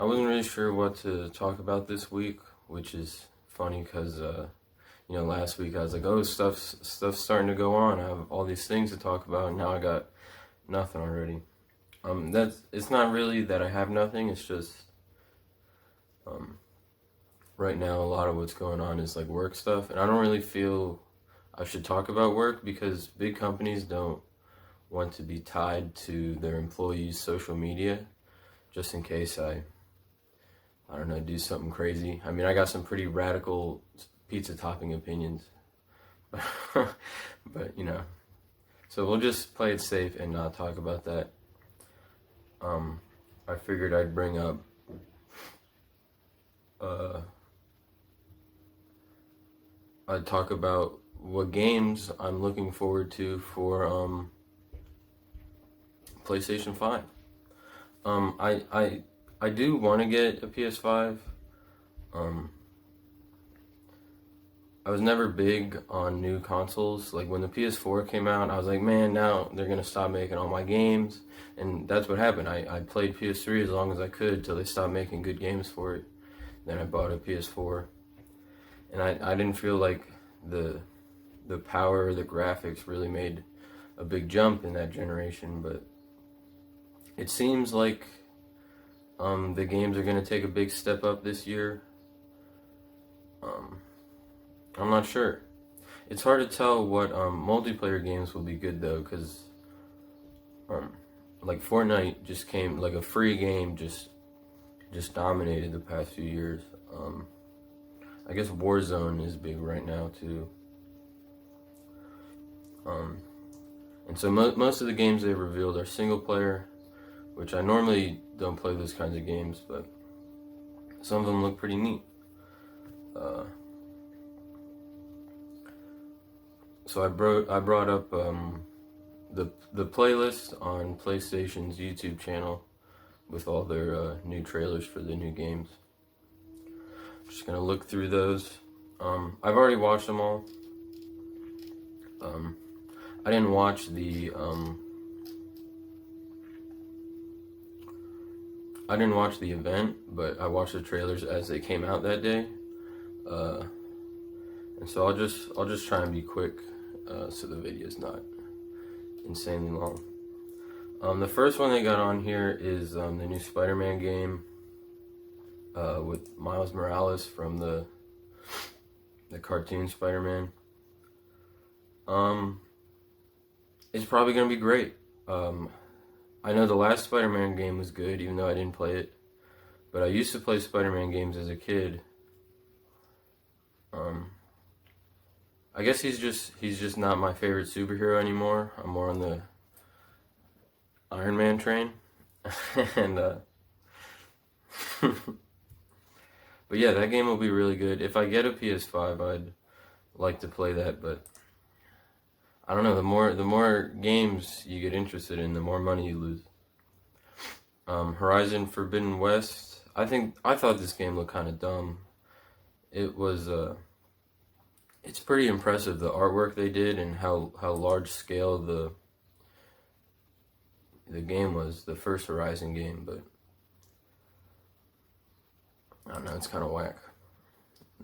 wasn't really sure what to talk about this week, which is funny because last week I was like, oh, stuff's starting to go on. I have all these things to talk about, and now I got nothing already. It's not really that I have nothing. It's just right now a lot of what's going on is like work stuff, and I don't really feel I should talk about work because big companies don't want to be tied to their employees' social media, just in case I don't know, do something crazy. I mean, I got some pretty radical pizza topping opinions, but so we'll just play it safe and not talk about that. I figured I'd bring up I'd talk about what games I'm looking forward to for PlayStation 5. I do want to get a PS5. I was never big on new consoles. Like when the PS4 came out, I was like, man, now they're gonna stop making all my games, and that's what happened. I played PS3 as long as I could till they stopped making good games for it. Then I bought a PS4, and I didn't feel like the power or the graphics really made a big jump in that generation, but it seems like the games are going to take a big step up this year. I'm not sure. It's hard to tell what multiplayer games will be good though, because like Fortnite just came, like a free game just dominated the past few years. I guess Warzone is big right now too. And so most of the games they revealed are single player, which I normally don't play those kinds of games, but some of them look pretty neat. So I brought up the playlist on PlayStation's YouTube channel with all their new trailers for the new games. Just gonna look through those. I've already watched them all. I didn't watch the event, but I watched the trailers as they came out that day. And so I'll just try and be quick, so the video's not insanely long. The first one they got on here is the new Spiderman game with Miles Morales from the cartoon Spider-Man. It's probably gonna be great. I know the last Spider-Man game was good, even though I didn't play it. But I used to play Spider-Man games as a kid. I guess he's just not my favorite superhero anymore. I'm more on the Iron Man train. And but yeah, that game will be really good. If I get a PS5, I'd like to play that, but I don't know, the more games you get interested in, the more money you lose. Horizon Forbidden West, I thought this game looked kind of dumb. It was it's pretty impressive, the artwork they did and how large scale the game was, the first Horizon game, but I don't know, it's kind of whack.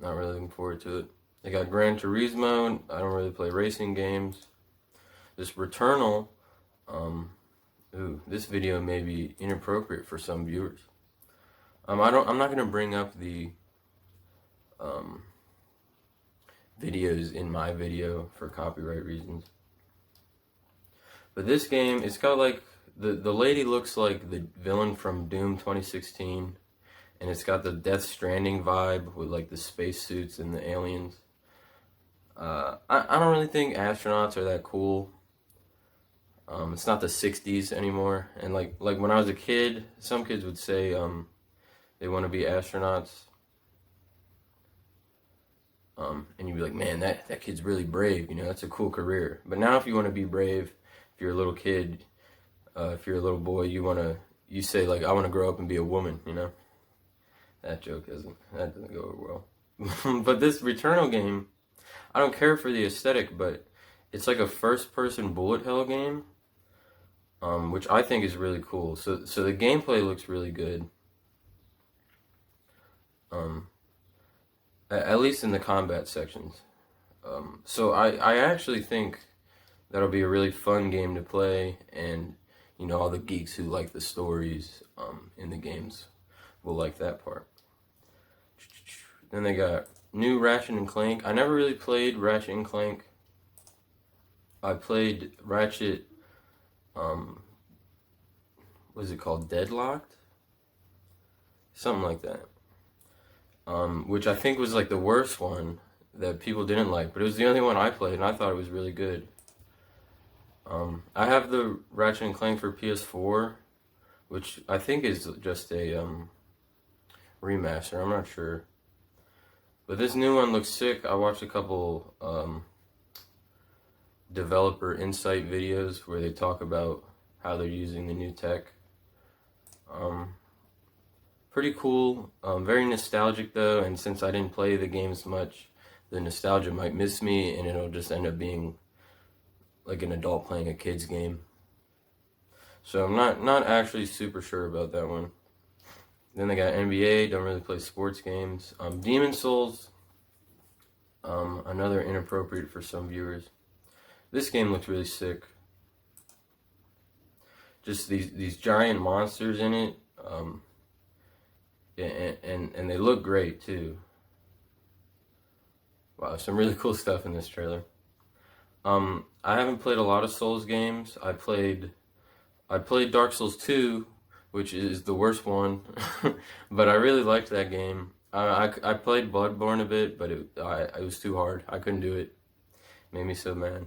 Not really looking forward to it. They got Gran Turismo. I don't really play racing games. This Returnal, this video may be inappropriate for some viewers. I'm not gonna bring up the videos in my video for copyright reasons. But this game, it's got like the lady looks like the villain from Doom 2016, and it's got the Death Stranding vibe with like the spacesuits and the aliens. I don't really think astronauts are that cool. It's not the 60s anymore, and like when I was a kid, some kids would say they want to be astronauts, and you'd be like, man, that kid's really brave, that's a cool career. But now if you want to be brave, if you're a little kid, if you're a little boy, you say like, I want to grow up and be a woman, That joke doesn't go over well. But this Returnal game, I don't care for the aesthetic, but it's like a first-person bullet hell game, which I think is really cool. So the gameplay looks really good. At least in the combat sections. So I actually think that'll be a really fun game to play, and all the geeks who like the stories in the games will like that part. Then they got new Ratchet and Clank. I never really played Ratchet and Clank. I played Ratchet, what is it called? Deadlocked? Something like that. Which I think was like the worst one that people didn't like, but it was the only one I played, and I thought it was really good. I have the Ratchet and Clank for PS4, which I think is just a remaster. I'm not sure. But this new one looks sick. I watched a couple developer insight videos where they talk about how they're using the new tech. Pretty cool. Very nostalgic though, and since I didn't play the games much, the nostalgia might miss me, and it'll just end up being like an adult playing a kid's game. So I'm not actually super sure about that one. Then they got NBA, don't really play sports games. Demon Souls, another inappropriate for some viewers. This game looks really sick. Just these giant monsters in it, and they look great too. Wow, some really cool stuff in this trailer. I haven't played a lot of Souls games. I played Dark Souls 2, which is the worst one, but I really liked that game. I played Bloodborne a bit, but it was too hard. I couldn't do it. It made me so mad.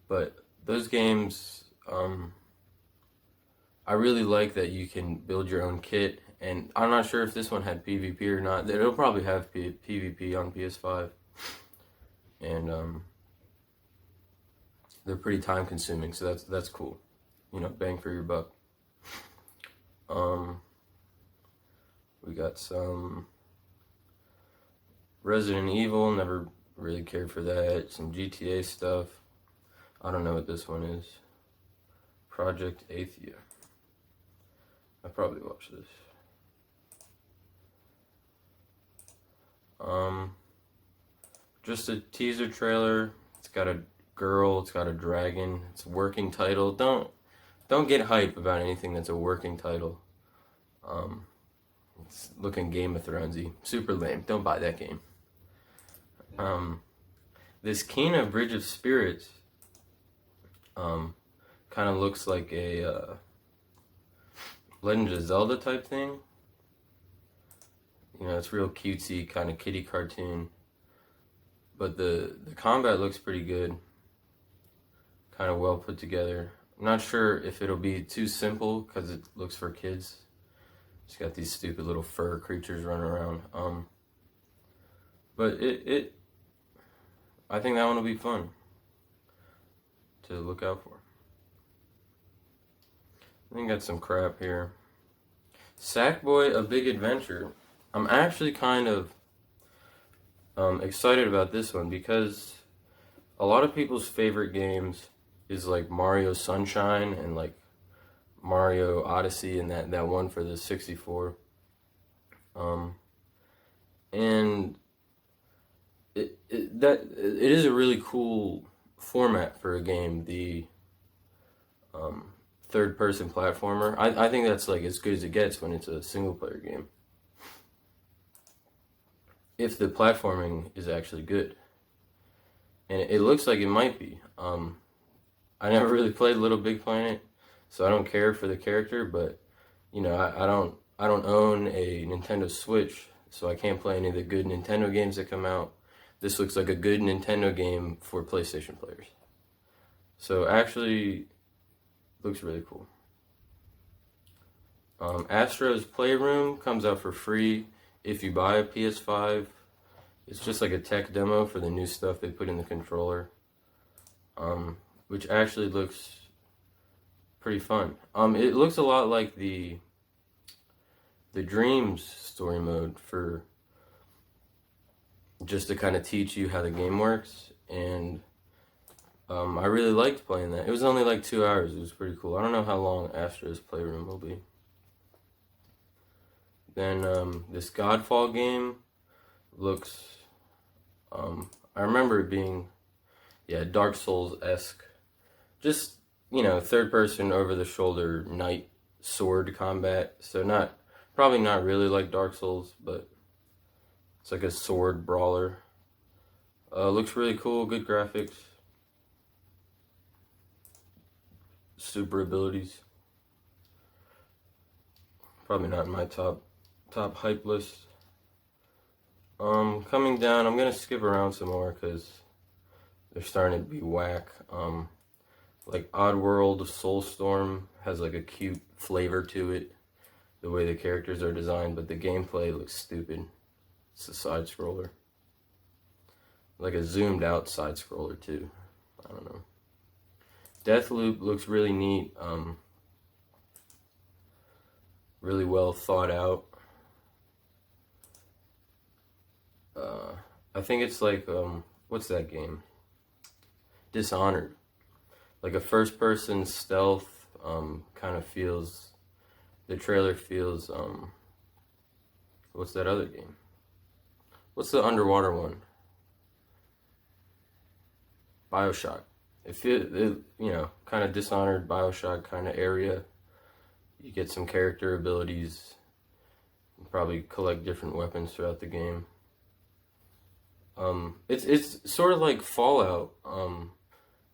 But those games, I really like that you can build your own kit, and I'm not sure if this one had PvP or not. It'll probably have PvP on PS5, and they're pretty time consuming, so that's cool. Bang for your buck. We got some Resident Evil, never really cared for that. Some GTA stuff. I don't know what this one is. Project Athia. I probably watched this. Just a teaser trailer. It's got a girl, it's got a dragon, it's a working title. Don't get hype about anything that's a working title. It's looking Game of Thronesy. Super lame. Don't buy that game. This Kena Bridge of Spirits kind of looks like a Legend of Zelda type thing. It's real cutesy, kind of kiddie cartoon. But the combat looks pretty good. Kind of well put together. I'm not sure if it'll be too simple because it looks for kids. It's got these stupid little fur creatures running around. But I think that one will be fun to look out for. I think got some crap here. Sackboy A Big Adventure. I'm actually kind of excited about this one because a lot of people's favorite games is like Mario Sunshine and like Mario Odyssey and that one for the 64. And it is a really cool format for a game, the third person platformer. I think that's like as good as it gets when it's a single player game. If the platforming is actually good. And it looks like it might be. I never really played Little Big Planet, so I don't care for the character, but I don't own a Nintendo Switch, so I can't play any of the good Nintendo games that come out. This looks like a good Nintendo game for PlayStation players. So actually looks really cool. Astros Playroom comes out for free if you buy a PS5. It's just like a tech demo for the new stuff they put in the controller, which actually looks pretty fun. It looks a lot like the Dreams story mode for just to kind of teach you how the game works, and I really liked playing that. It was only like 2 hours. It was pretty cool. I don't know how long Astros Playroom will be. Then this Godfall game looks, I remember it being, yeah, Dark Souls-esque. Just, third person over the shoulder knight sword combat. So probably not really like Dark Souls, but it's like a sword brawler. Looks really cool, good graphics. Super abilities. Probably not in my top hype list. Coming down, I'm gonna skip around some more because they're starting to be whack. Like Oddworld Soulstorm has like a cute flavor to it, the way the characters are designed, but the gameplay looks stupid. It's a side scroller, like a zoomed out side scroller too. I don't know. Deathloop looks really neat. Really well thought out. I think it's like, what's that game? Dishonored. Like a first person stealth, kind of feels, the trailer feels, what's that other game? What's the underwater one? BioShock. It kind of Dishonored, BioShock kind of area. You get some character abilities. You probably collect different weapons throughout the game. It's sort of like Fallout,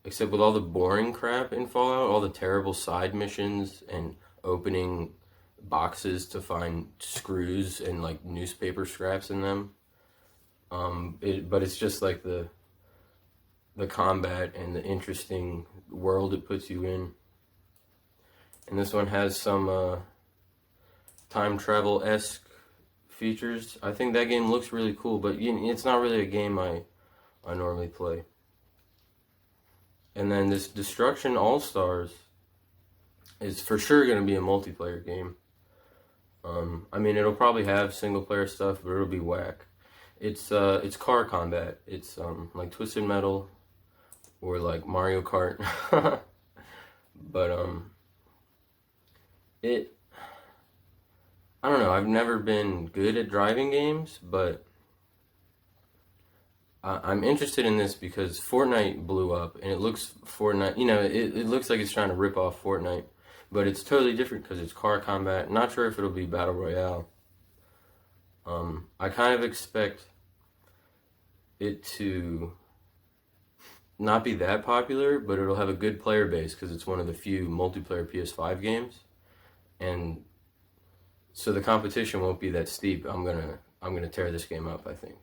except with all the boring crap in Fallout, all the terrible side missions and opening boxes to find screws and like newspaper scraps in them. But it's just like the combat and the interesting world it puts you in. And this one has some time travel-esque features. I think that game looks really cool, but it's not really a game I normally play. And then this Destruction AllStars is for sure going to be a multiplayer game. I mean, it'll probably have single-player stuff, but it'll be whack. It's car combat. It's like Twisted Metal or like Mario Kart. But I don't know, I've never been good at driving games, but I'm interested in this because Fortnite blew up, and it looks it looks like it's trying to rip off Fortnite, but it's totally different because it's car combat. Not sure if it'll be Battle Royale. I kind of expect it to not be that popular, but it'll have a good player base because it's one of the few multiplayer PS5 games. And so the competition won't be that steep. I'm gonna tear this game up, I think.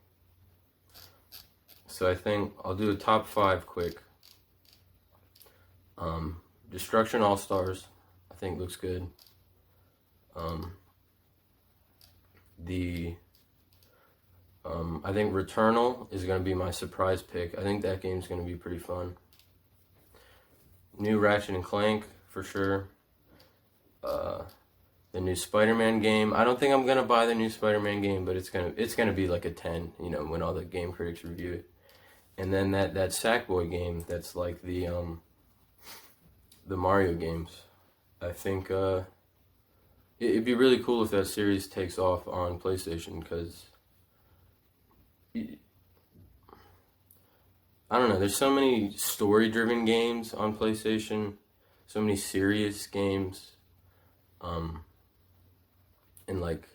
So I think I'll do a top 5 quick. Destruction AllStars, I think looks good. I think Returnal is gonna be my surprise pick. I think that game's gonna be pretty fun. New Ratchet and Clank for sure. The new Spiderman game. I don't think I'm gonna buy the new Spiderman game, but it's gonna be like a 10, when all the game critics review it. And then that Sackboy game, that's like the Mario games. I think it'd be really cool if that series takes off on PlayStation, because I don't know, there's so many story-driven games on PlayStation, so many serious games, and like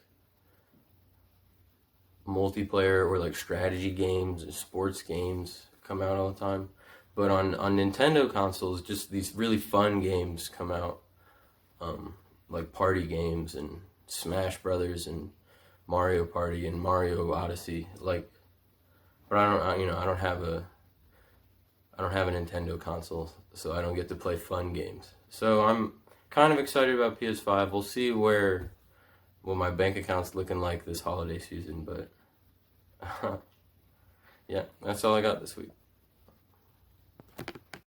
multiplayer or like strategy games and sports games come out all the time. But on Nintendo consoles, just these really fun games come out, like party games and Smash Brothers and Mario Party and Mario Odyssey. Like, but I don't have a Nintendo console, so I don't get to play fun games. So I'm kind of excited about PS5. We'll see what my bank account's looking like this holiday season, but yeah, that's all I got this week.